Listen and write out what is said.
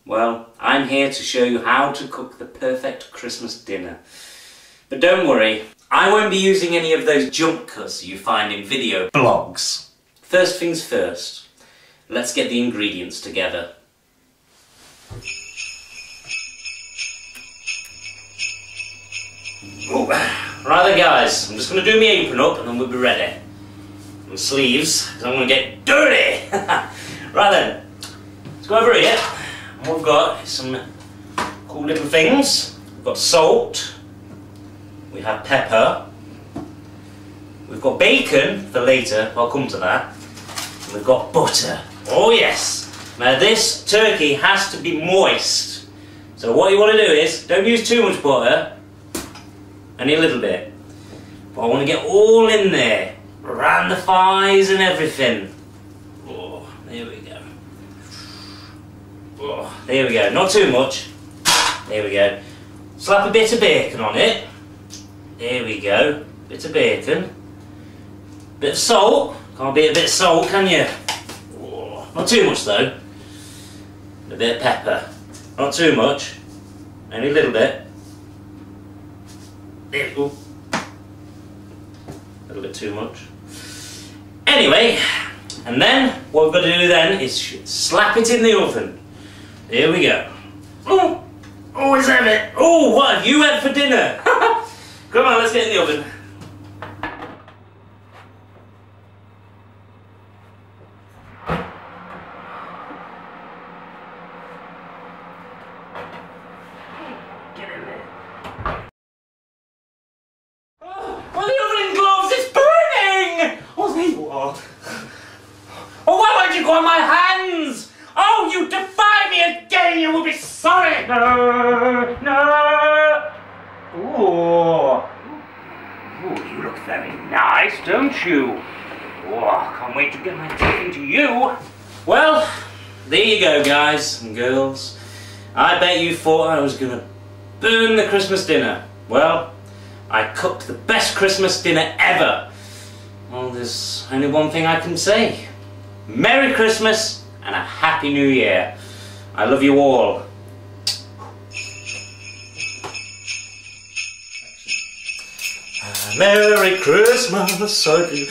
Well, I'm here to show you how to cook the perfect Christmas dinner. But don't worry, I won't be using any of those jump cuts you find in video blogs. First things first, let's get the ingredients together. Ooh. Right then guys, I'm just going to do my apron up and then we'll be ready. And sleeves, because I'm going to get dirty! Right then, let's go over here. And we've got some cool little things. We've got salt, we have pepper, we've got bacon for later, I'll come to that, and we've got butter. Oh yes! Now this turkey has to be moist. So what you want to do is, don't use too much butter, only a little bit. But I want to get all in there, around the thighs and everything. Oh, there we go. Oh, there we go, not too much. There we go. Slap a bit of bacon on it. There we go, bit of bacon. Bit of salt, can't beat a bit of salt, can you? Oh, not too much though. A bit of pepper, not too much, only a little bit. There we go. A little bit too much. Anyway, and then what we've got to do then is slap it in the oven. There we go. Oh, oh, is that it? Oh, what have you had for dinner? Come on, let's get in the oven. Get in there. Oh, the oven gloves, it's burning! Oh, there you are. Oh, why won't you go on my hands? Oh, you defy me again, you will be sorry! No, no! Ooh. Ooh, you look very nice, don't you? Oh, I can't wait to get my teeth into you. Well, there you go, guys and girls. I bet you thought I was gonna burn the Christmas dinner. Well, I cooked the best Christmas dinner ever. Well, there's only one thing I can say. Merry Christmas and a Happy New Year. I love you all. Merry Christmas, I do.